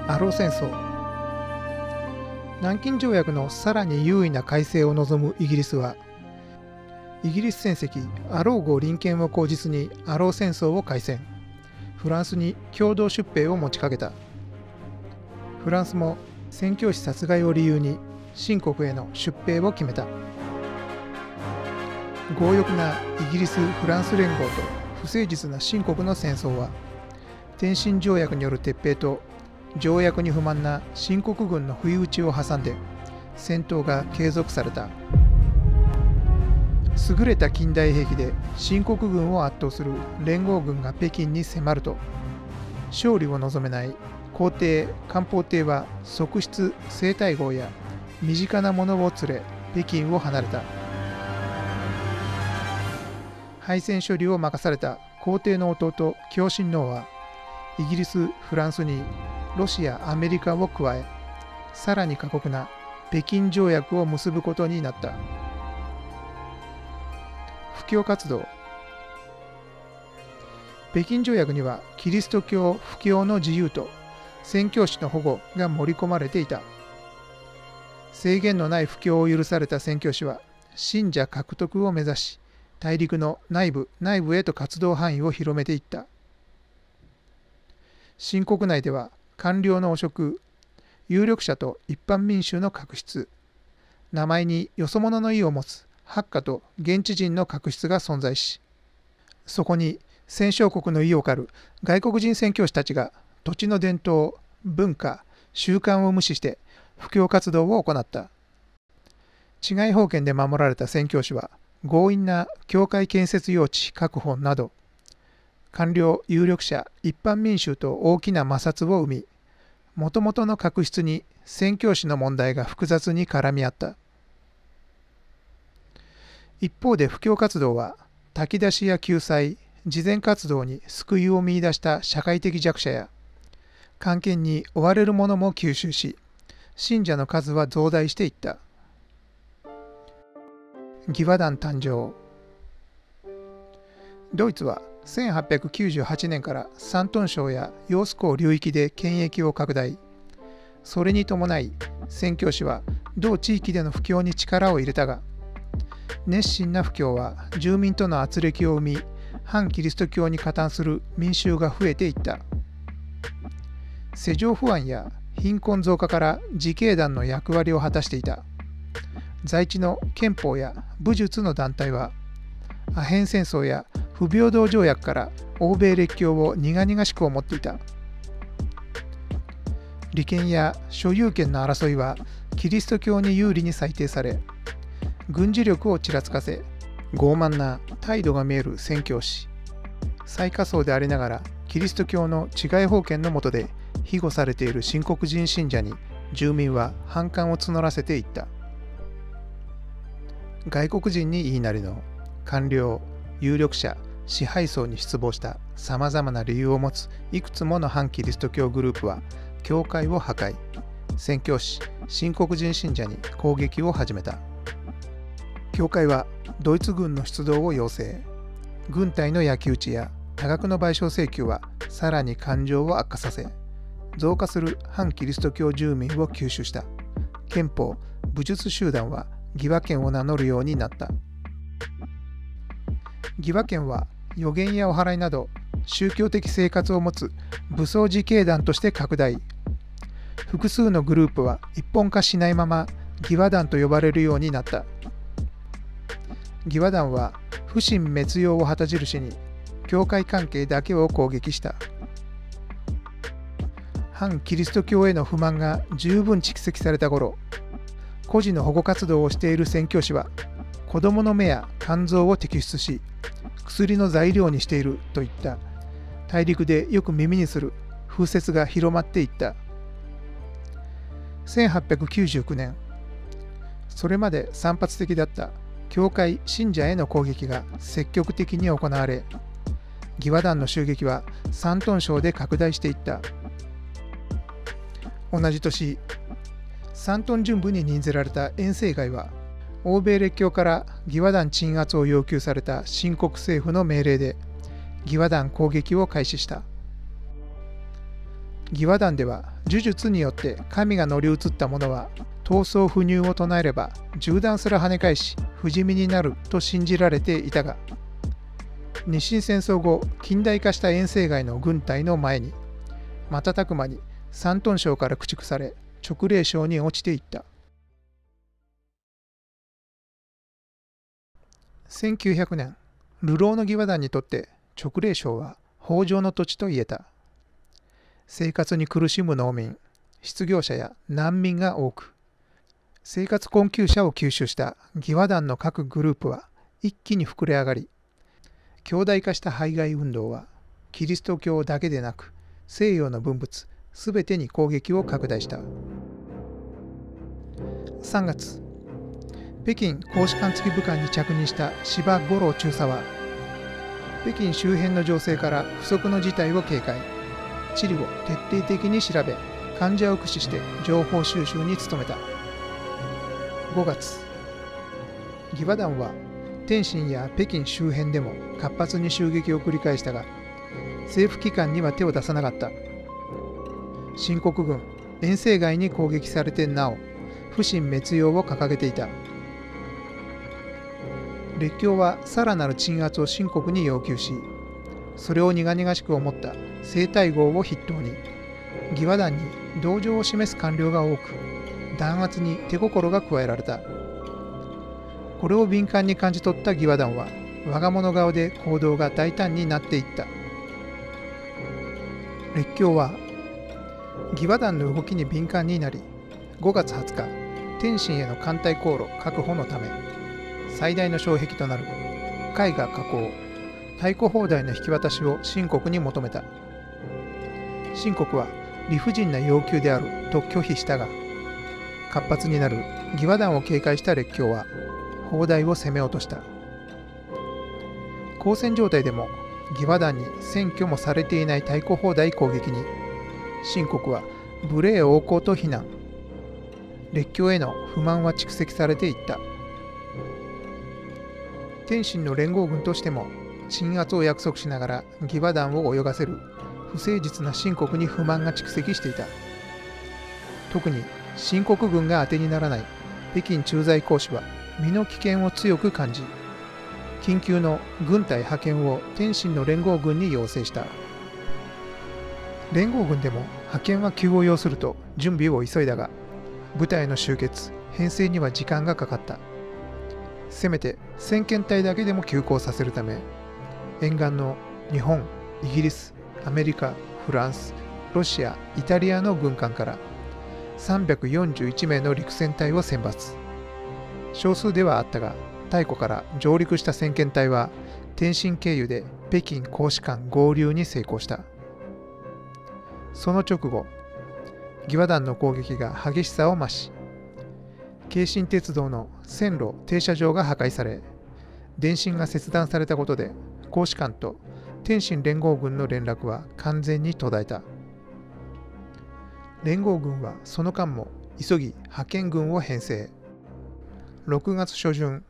アロー戦争。南京条約のさらに優位な改正を望むイギリスは、イギリス船籍アロー号臨権を口実にアロー戦争を開戦。フランスに共同出兵を持ちかけた。フランスも宣教師殺害を理由に清国への出兵を決めた。強欲なイギリス・フランス連合と不誠実な清国の戦争は、天津条約による撤兵と条約に不満な清国軍の不意打ちを挟んで戦闘が継続された。優れた近代兵器で清国軍を圧倒する連合軍が北京に迫ると、勝利を望めない皇帝漢方帝は側室西太后や身近な者を連れ北京を離れた。敗戦処理を任された皇帝の弟恭親王は、イギリス・フランスにロシア・アメリカを加え、さらに過酷な北京条約を結ぶことになった。布教活動。北京条約にはキリスト教布教の自由と宣教師の保護が盛り込まれていた。制限のない布教を許された宣教師は信者獲得を目指し、大陸の内部へと活動範囲を広めていった。清国内では官僚の汚職、有力者と一般民衆の確執、名前によそ者の意を持つハッカと現地人の確執が存在し、そこに戦勝国の意を狩る外国人宣教師たちが土地の伝統、文化、習慣を無視して布教活動を行った。治外法権で守られた宣教師は強引な教会建設用地確保など、官僚有力者一般民衆と大きな摩擦を生み、もともとの確執に宣教師の問題が複雑に絡み合った。一方で布教活動は炊き出しや救済、慈善活動に救いを見出した社会的弱者や官憲に追われる者も吸収し、信者の数は増大していった。義和団誕生。ドイツは1898年から山東省や揚子江流域で権益を拡大。それに伴い宣教師は同地域での布教に力を入れたが、熱心な布教は住民との軋轢を生み、反キリスト教に加担する民衆が増えていった。世情不安や貧困増加から自警団の役割を果たしていた。在地の憲法や武術の団体は、アヘン戦争や不平等条約から欧米列強を苦々しく思っていた。利権や所有権の争いはキリスト教に有利に裁定され、軍事力をちらつかせ、傲慢な態度が見える宣教師、最下層でありながらキリスト教の治外法権の下で庇護されている清国人信者に住民は反感を募らせていった。外国人に言いなりの官僚、有力者、支配層に失望したさまざまな理由を持ついくつもの反キリスト教グループは教会を破壊、宣教師、清国人信者に攻撃を始めた。教会はドイツ軍の出動を要請。軍隊の焼き討ちや多額の賠償請求はさらに感情を悪化させ、増加する反キリスト教住民を吸収した。憲法、武術集団は義和権を名乗るようになった。義和権は預言やお祓いなど宗教的生活を持つ武装自警団として拡大。複数のグループは一本化しないまま義和団と呼ばれるようになった。義和団は不信滅用を旗印に教会関係だけを攻撃した。反キリスト教への不満が十分蓄積された頃、孤児の保護活動をしている宣教師は子供の目や肝臓を摘出し薬の材料にしているといった大陸でよく耳にする風説が広まっていった。1899年、それまで散発的だった教会信者への攻撃が積極的に行われ、義和団の襲撃は山東省で拡大していった。同じ年、山東準部に任ぜられた遠征外は、欧米列強から義和団鎮圧を要求された清国政府の命令で義和団攻撃を開始した。義和団では呪術によって神が乗り移った者は闘争不入を唱えれば銃弾すら跳ね返し不死身になると信じられていたが、日清戦争後近代化した遠征外の軍隊の前に瞬く間に山東省から駆逐され直令省に落ちていった。1900年、流浪の義和団にとって直令省は豊穣の土地と言えた。生活に苦しむ農民、失業者や難民が多く、生活困窮者を吸収した義和団の各グループは一気に膨れ上がり、強大化した排外運動はキリスト教だけでなく西洋の文物すべてに攻撃を拡大した。3月、北京公使館付部官に着任した柴五郎中佐は、北京周辺の情勢から不測の事態を警戒、地理を徹底的に調べ、患者を駆使して情報収集に努めた。5月、義和団は天津や北京周辺でも活発に襲撃を繰り返したが、政府機関には手を出さなかった。清国軍、遠征外に攻撃されてなお、不信滅揚を掲げていた。列強はさらなる鎮圧を清国に要求し、それを苦々しく思った西太后を筆頭に、義和団に同情を示す官僚が多く、弾圧に手心が加えられた。これを敏感に感じ取った義和団は、我が物顔で行動が大胆になっていった。列強は、義和団の動きに敏感になり、5月20日、天津への艦隊航路確保のため、最大の障壁となる絵画加工、太鼓砲台の引き渡しを清国に求めた。清国は理不尽な要求であると拒否したが、活発になる義和団を警戒した列強は砲台を攻め落とした。交戦状態でも義和団に占拠もされていない太鼓砲台攻撃に、清国は無礼横行と非難。列強への不満は蓄積されていった。天津の連合軍としても鎮圧を約束しながら義和団を泳がせる不誠実な清国に不満が蓄積していた。特に清国軍が当てにならない北京駐在公使は身の危険を強く感じ、緊急の軍隊派遣を天津の連合軍に要請した。連合軍でも派遣は急を要すると準備を急いだが、部隊の集結、編成には時間がかかった。せめて先遣隊だけでも急行させるため、沿岸の日本、イギリス、アメリカ、フランス、ロシア、イタリアの軍艦から341名の陸戦隊を選抜。少数ではあったが、太古から上陸した先遣隊は天津経由で北京公使館合流に成功した。その直後、義和団の攻撃が激しさを増し、京津鉄道の線路停車場が破壊され、電信が切断されたことで公使館と天津連合軍の連絡は完全に途絶えた。連合軍はその間も急ぎ派遣軍を編成。6月初旬、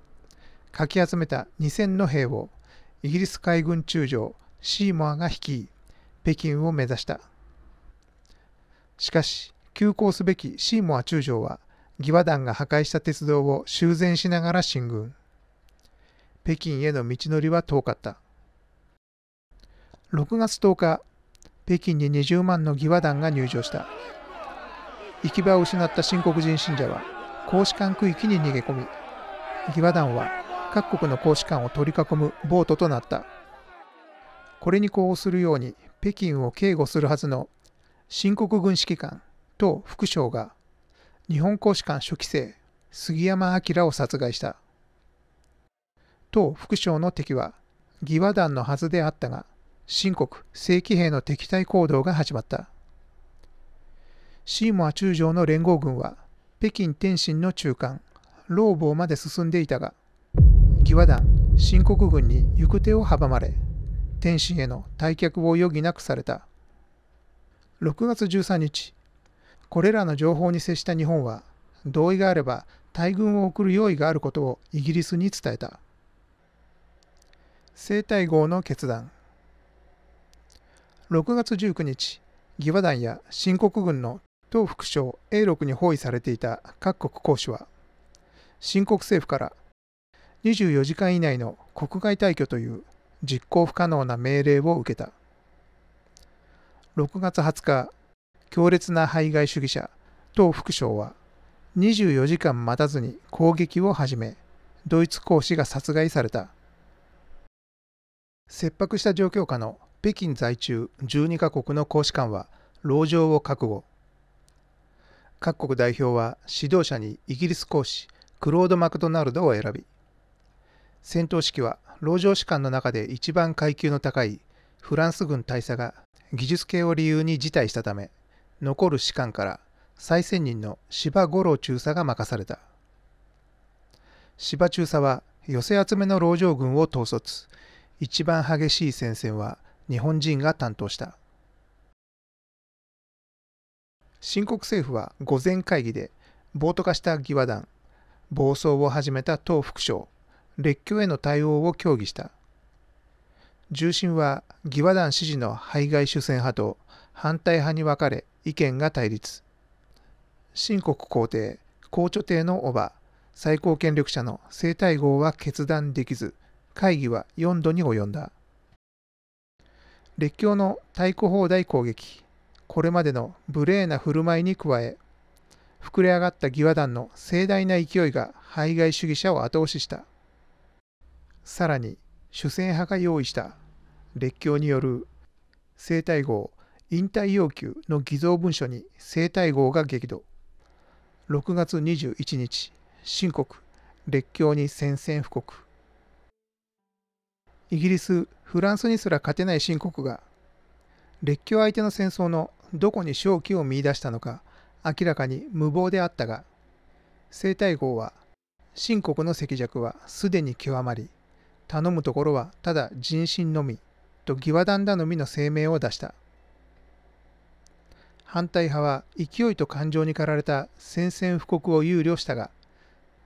かき集めた2000の兵をイギリス海軍中将シーモアが率い、北京を目指した。しかし、急行すべきシーモア中将は、義和団が破壊した鉄道を修繕しながら進軍。北京への道のりは遠かった。6月10日、北京に20万の義和団が入場した。行き場を失った清国人信者は、公使館区域に逃げ込み、義和団は各国の公使館を取り囲む暴徒となった。これに呼応するように、北京を警護するはずの清国軍指揮官と副将が、日本公使館書記生杉山明を殺害した。当副将の敵は義和団のはずであったが、清国正規兵の敵対行動が始まった。シーモア中将の連合軍は北京天津の中間老房まで進んでいたが、義和団清国軍に行く手を阻まれ、天津への退却を余儀なくされた。6月13日、これらの情報に接した日本は、同意があれば大軍を送る用意があることをイギリスに伝えた。西太后の決断。6月19日、義和団や新国軍の東副将永禄に包囲されていた各国公使は、新国政府から24時間以内の国外退去という実行不可能な命令を受けた。6月20日、強烈な排外主義者、東副将は24時間待たずに攻撃を始め、ドイツ公使が殺害された。切迫した状況下の北京在中12カ国の公使館は籠城を覚悟。各国代表は指導者にイギリス公使クロード・マクドナルドを選び、戦闘指揮は籠城士官の中で一番階級の高いフランス軍大佐が技術系を理由に辞退したため、残る士官から最専任の柴五郎中佐が任された。柴中佐は寄せ集めの籠城軍を統率、一番激しい戦線は日本人が担当した。新国政府は御前会議で暴徒化した義和団、暴走を始めた東副将、列強への対応を協議した。重臣は義和団支持の排外主戦派と反対派に分かれ意見が対立。新国皇帝、皇著帝の叔母、最高権力者の西太后は決断できず、会議は4度に及んだ。列強の対抗砲台攻撃、これまでの無礼な振る舞いに加え、膨れ上がった義和団の盛大な勢いが排外主義者を後押しした。さらに、主戦派が用意した列強による西太后引退要求の偽造文書に西太后が激怒。6月21日、新国、列強に宣戦布告。イギリス、フランスにすら勝てない新国が、列強相手の戦争のどこに勝機を見出したのか明らかに無謀であったが、西太后は、新国の赤弱はすでに極まり、頼むところはただ人心のみと義和団頼みの声明を出した。反対派は勢いと感情に駆られた宣戦布告を憂慮したが、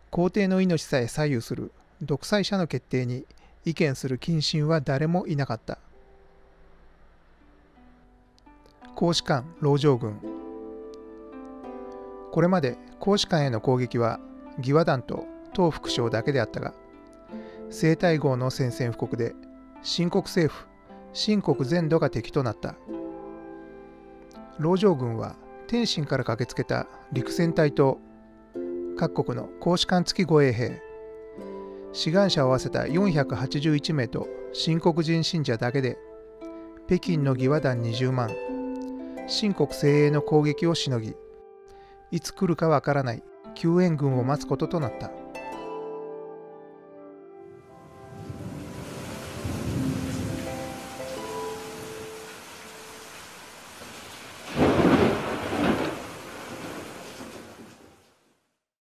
皇帝の命さえ左右する独裁者の決定に意見する近臣は誰もいなかった。公使館籠城軍。これまで公使館への攻撃は義和団と東副将だけであったが、西太后の宣戦布告で新国政府、新国全土が敵となった。籠城軍は天津から駆けつけた陸戦隊と各国の公使館付き護衛兵、志願者を合わせた481名と新国人信者だけで北京の義和団20万、新国精鋭の攻撃をしのぎ、いつ来るかわからない救援軍を待つこととなった。